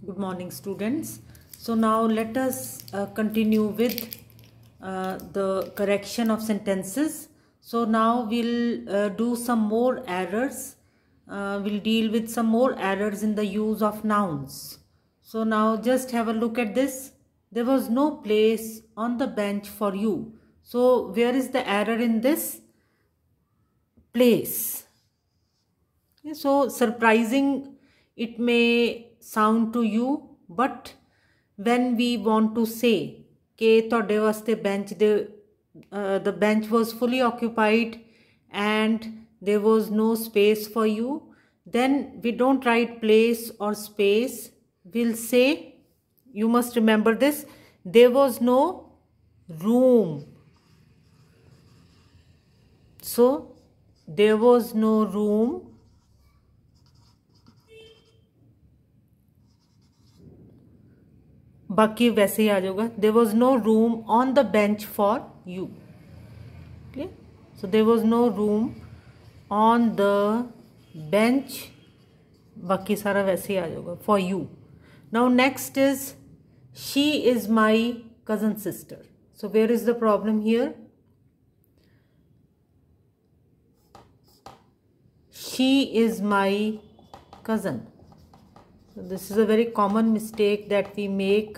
Good morning, students. So now let us continue with the correction of sentences. So now we'll do some more errors. We'll deal with some more errors in the use of nouns. So now just have a look at this. There was no place on the bench for you. So where is the error in this? Place. So surprising it may sound to you, but when we want to say कि ਤੁਹਾਡੇ ਵਾਸਤੇ bench the bench was fully occupied and there was no space for you, then we don't write place or space. We'll say, you must remember this, there was no room. So there was no room. बाकी वैसे ही आ जाएगा. There was no room on the bench for you. Okay? So there was no room on the bench. बाकी सारा वैसे ही आ जाएगा for you. Now next is she is my cousin sister. So where is the problem here? She is my cousin. So this is a very common mistake that we make.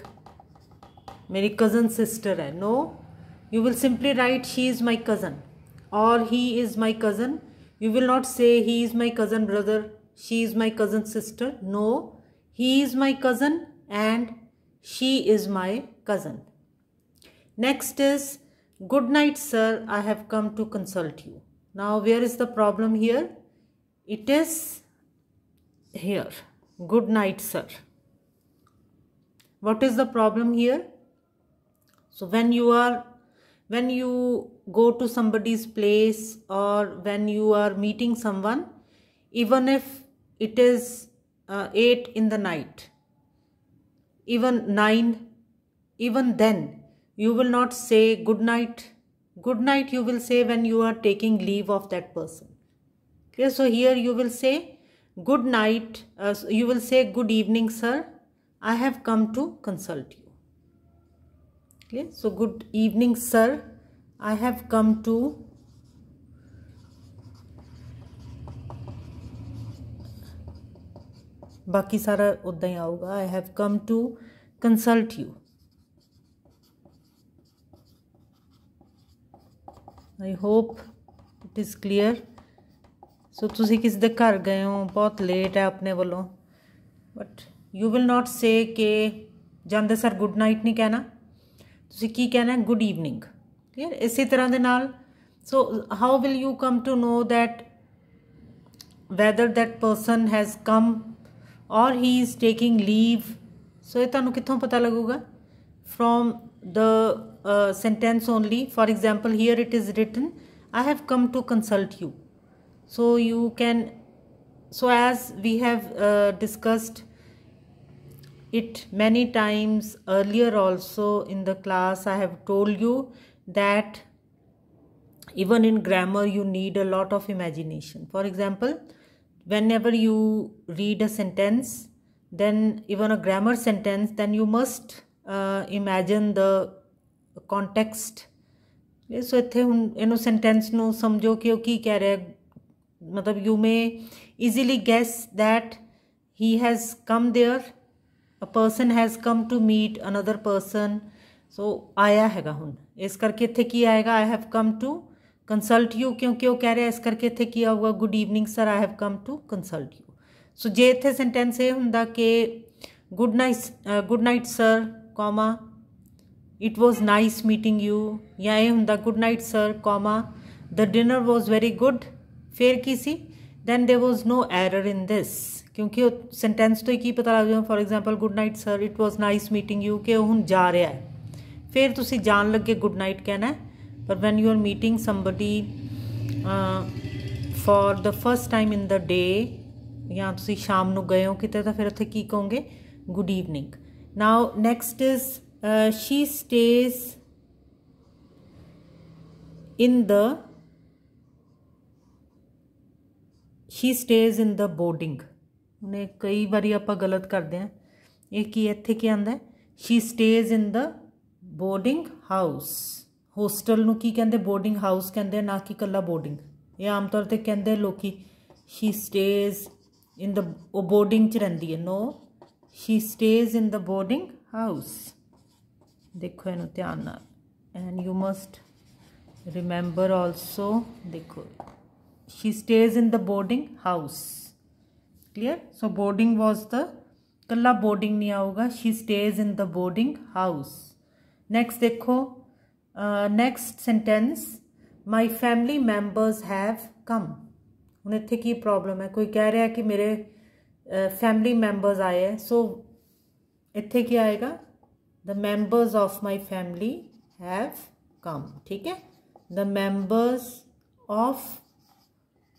मेरी cousin sister है. No, you will simply write she is my cousin or he is my cousin. You will not say he is my cousin brother, she is my cousin sister. No, he is my cousin and she is my cousin. Next is good night sir, I have come to consult you. Now where is the problem here? It is here. Good night sir. What is the problem here? So when you go to somebody's place or when you are meeting someone, even if it is 8 in the night, even 9, even then you will not say good night. Good night you will say when you are taking leave of that person. Okay, so here you will say good night, you will say good evening sir, I have come to consult you. Okay, so good evening sir, I have come to बाकी सारा उदा ही आऊगा. I have come to consult you. I hope it is clear. So ਤੁਸੀਂ किसी दे घर गए हो, बहुत लेट है अपने वालों, बट यू विल नॉट से कि जांदे सर गुड नाइट नहीं कहना, ਤੁਸੀਂ ਕੀ कहना है गुड ईवनिंग. क्लियर. इसी तरह ਦੇ ਨਾਲ so how will you come to know that whether that person has come or he is taking leave. So ਇਹ ਤੁਹਾਨੂੰ ਕਿੱਥੋਂ ਪਤਾ ਲੱਗੂਗਾ? From the sentence only. For example, here it is written I have come to consult you. So you can, so as we have discussed it many times earlier also in the class, I have told you that even in grammar you need a lot of imagination. For example, whenever you read a sentence, then even a grammar sentence, then you must imagine the context. So ਇੱਥੇ ਹੁਣ ਇਹਨੂੰ sentence ਨੂੰ ਸਮਝੋ ਕਿ ਉਹ ਕੀ ਕਹਿ ਰਿਹਾ ਹੈ. मतलब you may easily guess that he has come there, a person has come to meet another person. So आया हैगा ਹੁਣ, इस करके इत्थे की आएगा I have come to consult you, क्योंकि वो कह रहा है इस करके इत्थे की आऊगा good evening sir, I have come to consult you. So जे इत्थे sentence ये हुंदा कि good night sir, comma it was nice meeting you, या ये हुंदा good night sir, comma the dinner was very good. फिर की सी then there was no error in this, क्योंकि सेंटेंस तो ही पता लग जाए. For example good night sir, it was nice meeting you, कि हुण जा रहा है, फिर तुसी जान लगे गुड नाइट कहना है. पर when you are meeting somebody for the first time in the day, या तुसी शाम नू गए हो किते, तो फिर उत्थे की कहोगे good evening. Now next is she stays in the she stays in the boarding. उन्हें कई बारी आप गलत करते हैं. ये की इत्थे की आंदा है, she stays in the boarding house. Hostel नूं की कहंदे, बोर्डिंग हाउस कहंदे, ना कि कल्ला बोर्डिंग। ये आम तौर पर कहंदे लोकी शी स्टेज इन द, वो बोर्डिंग च रहिंदी है। No, she stays in the boarding house. देखो इनू ध्यान नाल, and you must remember also. देखो she stays in the boarding house, clear. So boarding was the, कल्ला बोर्डिंग नहीं आऊगा, she stays in the boarding house. Next देखो, next sentence, my family members have come. हुण इत्थे की problem है, कोई कह रहा है कि मेरे फैमिली मैंबर्स आए हैं, सो इत्थे की आएगा, the members of my family have कम। ठीक है, the members of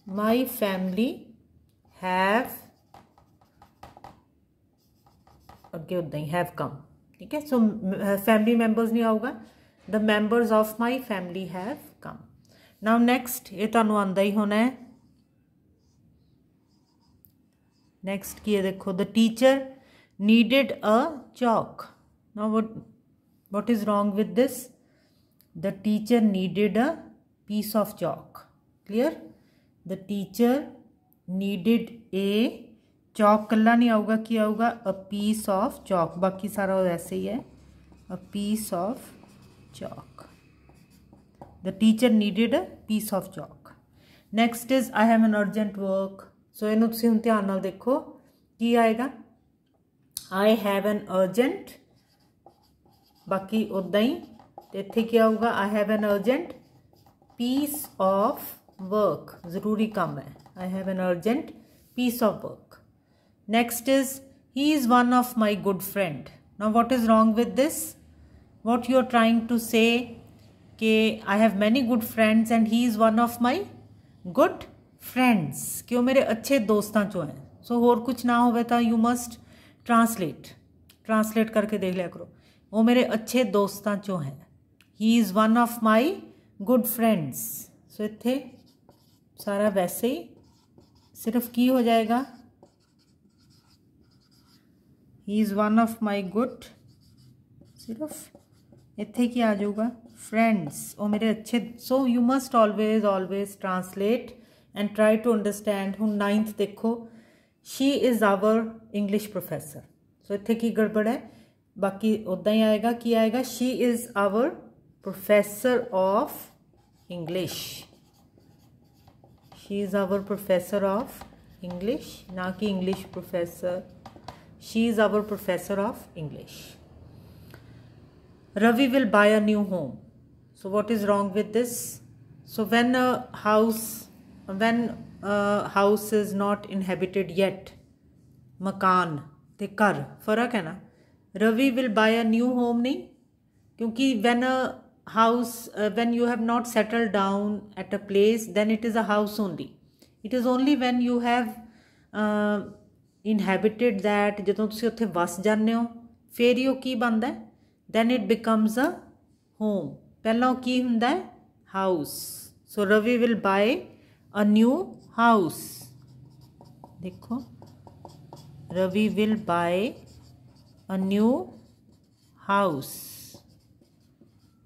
my family have, अगे उदा ही हैव कम। ठीक है, सो फैमिली मैंबर्स नहीं आऊगा, the members of my family have come. Now next, ये तुहानू आंदा ही होना है। नैक्सट की है, देखो, the teacher needed a chalk. Now what is wrong with this? The teacher needed a piece of chalk. Clear? The teacher needed a chalk, कल्ला नहीं आऊगा, क्या आऊगा, a piece of chalk। बाकी सारा वैसे ही है, a piece of chalk। The teacher needed a piece of chalk। Next is I have an urgent work। So इन्हों तुसीं हुण ध्यान नाल देखो की आएगा, I have an urgent, बाकी उदा ही, तो इत्थे क्या होगा, I have an urgent piece of work, जरूरी काम है, I have an urgent piece of work. Next is he is one of my good friend. Now what is wrong with this, what you are trying to say कि I have many good friends and he is one of my good friends, क्यों मेरे अच्छे दोस्तों चो हैं। सो होर कुछ ना हो तो यू मस्ट ट्रांसलेट करके देख लिया करो, वो मेरे अच्छे दोस्तों चों हैं, he is one of my good friends. So इत्थे सारा वैसे ही, सिर्फ की हो जाएगा, he is one of my good, सिर्फ इत्थे की आ जाऊगा, फ्रेंड्स, वो मेरे अच्छे। So you must always translate and try to understand. हुण नाइन्थ देखो, she is our English professor. So इत्थे की गड़बड़ है, बाकी उदा ही आएगा, की आएगा, she is our professor of English, she is our professor of English, ना कि English professor, she is our professor of English. Ravi will buy a new home. So what is wrong with this, so when house is not inhabited yet, मकान ते घर फर्क है ना। Ravi will buy a new home नहीं, क्योंकि when a house, when you have not settled down at a place, then it is a house only. It is only when you have inhabited that, जदों तुसीं उत्थे वस जाते हो फिर ही की बनता है, then it becomes a home. पहला की हुंदा है, house. So Ravi will buy a new house. देखो, Ravi will buy a new house,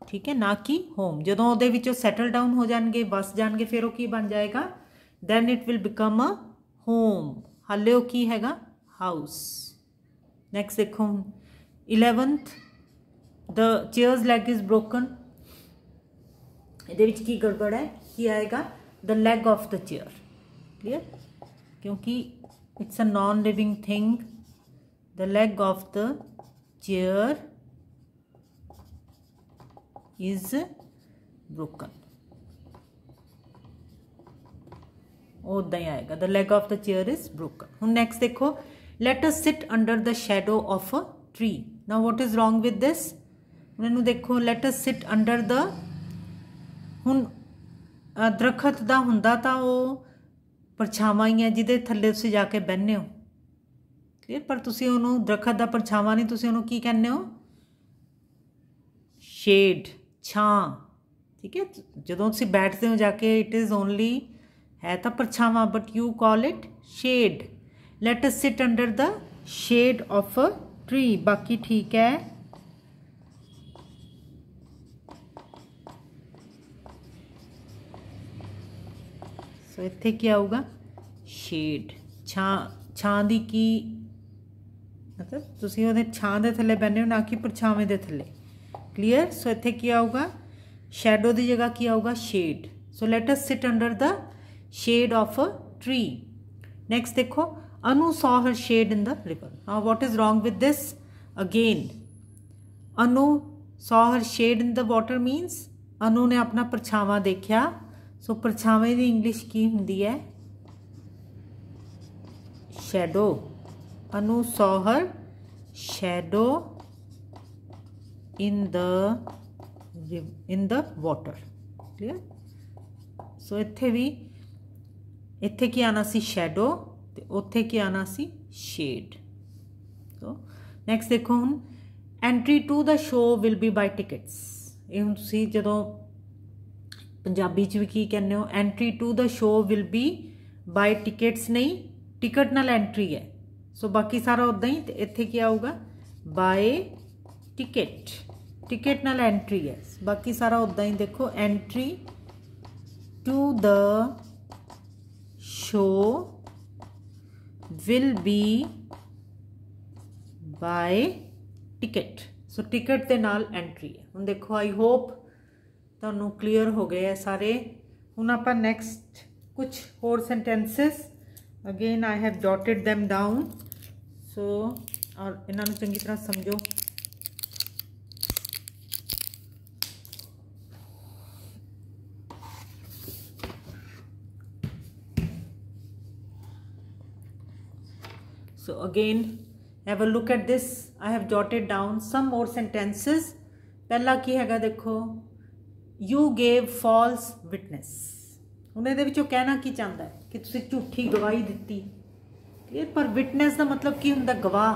ठीक है, ना कि होम। जदों उहदे विचों सैटल डाउन हो जाएंगे, बस जाएंगे, फिर वो की बन जाएगा, then it will become a home. हाले वो की हैगा, हाउस। नैक्सट देखो 11th, the chairs leg is broken. ये की गड़बड़ है, की आएगा, the leg of the chair. Clear, क्योंकि it's a non living thing, the leg of the chair is broken। उदा ही आएगा, the leg of the chair is broken। हुण नेक्स्ट देखो, let us sit under the shadow of a tree। now what is wrong with this, हुण इनू देखो, let us sit under the, हुण दरखत दा हुंदा तां वो परछावां ही है जिहदे थल्ले तुसीं जाके बहने हो, क्लियर, पर तुसीं उहनूं दरखत दा परछावां नहीं, तुसीं उहनूं की कहने हो, शेड, छां। ठीक है, जदों तुसीं बैठते हो जाके, इट इज़ ओनली, है तो परछावां, but you call it shade. Let us sit under the shade of a tree, बाकी ठीक है। सो इत्थे क्या आऊगा? शेड। छां दी की मतलब तुसीं उहदे छां दे थल्ले बहने हो, ना कि परछावें दे थल्ले। क्लीयर? सो इत्थे क्या आऊगा? शैडो की जगह की आऊगा? Shade. So let us sit under the shade of a tree. Next देखो, Anu saw her shade in the river. Now what is wrong with this? Again Anu saw her shade in the water means Anu ने अपना परछावा देखा। सो परछावें की English की हुंदी है? Shadow. Anu saw her shadow in the water। Clear? So इत्थे भी इत्थे की आना सी शैडो ते उत्थे की आना सी शेड। तो नैक्सट देखो हुण, entry to the show will be by tickets. ये हुण तुसीं जदों पंजाबी च भी की कहने हो, entry to the show will be by tickets, नहीं टिकट नाल एंट्री है। सो बाकी सारा उदा ही। ते इत्थे क्या आऊगा? By ticket. टिकट नाल एंट्री है, बाकी सारा उदा ही। देखो entry to the show will be by ticket. So ticket के नाल एंट्री है। हुण देखो आई होप तुहानू क्लीयर हो गए है सारे। हुण आपां नैक्सट कुछ होर sentences, again I have jotted them down. So और इन्हां नू चंगी तरह समझो। So again have a look at this. I have jotted down some more sentences. पहला की हैगा देखो, you gave false witness। उन्हें दे विचों कहना की चाहता है कि तुसीं झूठी गवाही दिती। क्लियर? पर विटनेस का मतलब की हुंदा? गवाह।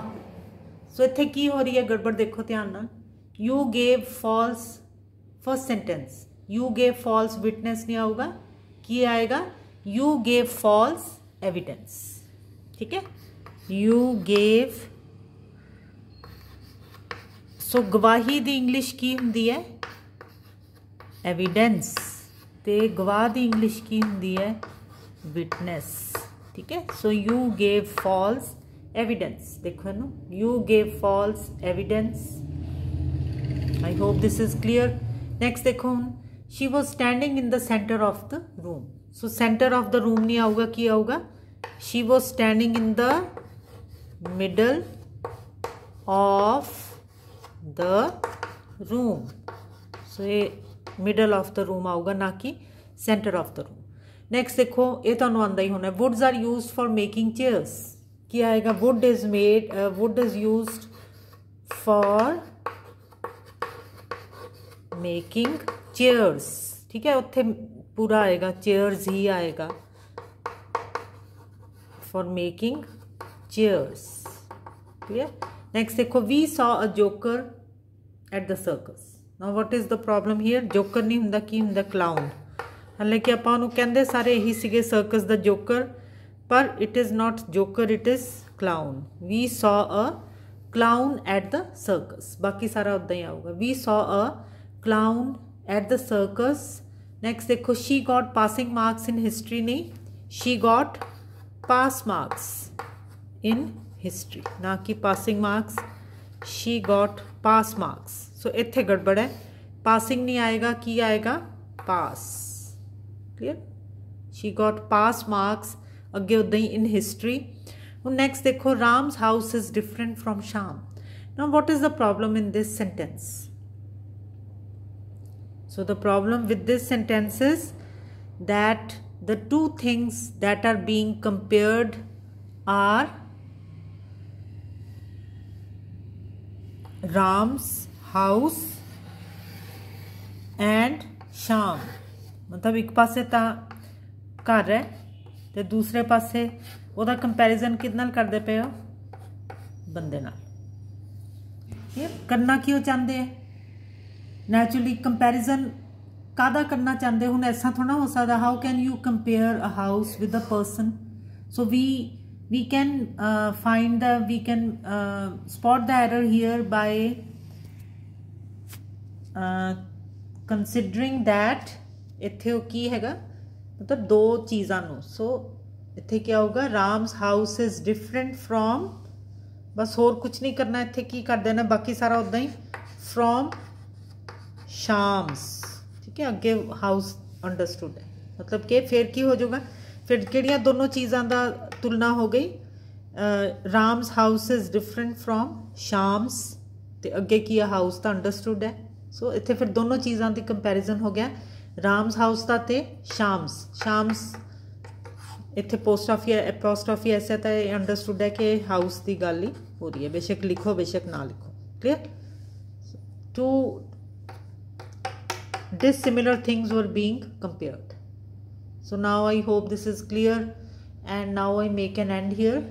सो इत्थे की हो रही है गड़बड़? देखो ध्यान नाल। you gave false, first sentence you gave false witness नहीं आऊगा, की आएगा? you gave false evidence। ठीक है? You gave, सो गवाही दी इंग्लिश की हुंदी है? एविडेंस। ते गवाह दी इंग्लिश की हुंदी है? विटनेस। ठीक है? So you gave false evidence. देखो ना, you gave false evidence. I hope this is clear. Next देखो हुण, she was standing in the centre of the room. So centre of the room नहीं आऊगा, की आऊगा? She was standing in the middle of the room। So ये middle of the room आऊगा, ना कि center of the room। Next देखो, ये तुहानू आंदा ही होना, woods are used for making chairs। की आएगा? wood is used for making chairs। ठीक है? उत्थे पूरा आएगा chairs ही आएगा, for making chairs। क्लियर? नेक्स्ट देखो, we saw a joker at the circus. Now what is the problem here? Joker नहीं हुंदा, की हुंदा? क्लाउन। हालांकि आपां उहनूं कहंदे सारे यही सीगे सर्कस द जोकर, पर it is not joker, it is clown. We saw a clown at the circus. बाकी सारा उदा ही आऊगा। We saw a clown at the circus. Next देखो, she got passing marks in history, नहीं she got pass marks in history, ना कि passing marks. She got pass marks. So इत्थे गड़बड़ है, पासिंग नहीं आएगा, की आएगा? Pass. Clear? She got pass marks, अगे उदा ही इन हिस्ट्री। नेक्स्ट देखो, Ram's house is different from Shyam. Now what is the problem in this sentence? So the problem with this sentence is that the two things that are being compared are Ram's house and Shyam. मतलब एक पासे तो घर है तो दूसरे पासे ਉਹਦਾ कंपैरिजन किद नाल करदे पे हो? बंदे नाल। ये करना क्यों चाहते हैं? नैचुरली कंपैरिजन कादा करना चाहते? हुण ऐसा थोड़ा हो सकता, how can you compare a house with a person? So we we can spot the error here by considering that ਇੱਥੇ ਉਹ ਕੀ ਹੈਗਾ ਮਤਲਬ ਦੋ ਚੀਜ਼ਾਂ ਨੂੰ ਸੋ ਇੱਥੇ ਕੀ ਆਊਗਾ ਰਾਮਸ ਹਾਊਸ ਇਜ਼ ਡਿਫਰੈਂਟ ਫਰੋਮ ਬਸ ਹੋਰ ਕੁਝ ਨਹੀਂ ਕਰਨਾ ਇੱਥੇ ਕੀ ਕਰ ਦੇਣਾ ਬਾਕੀ ਸਾਰਾ ਉਦਾਂ ਹੀ ਫਰੋਮ ਸ਼ਾਮਸ ਠੀਕ ਹੈ ਅੱਗੇ ਹਾਊਸ ਅੰਡਰਸਟੂਡ ਹੈ मतलब कि फिर की हो जाएगा फिर किहड़ियां दोनों चीज़ों का तुलना हो गई Ram's house is different from Sham's ते अगे की हाउस तो अंडरस्टूड है सो इत्थे फिर दोनों चीज़ों की कंपैरिजन हो गया राम्स हाउस का ते शाम्स शाम्स इत्थे एपोस्ट्रोफी ऐसा तो अंडरस्टूड है कि हाउस की गल ही हो रही है बेशक लिखो बेशक ना लिखो clear two dissimilar things were being compared. So now I hope this is clear and now I make an end here.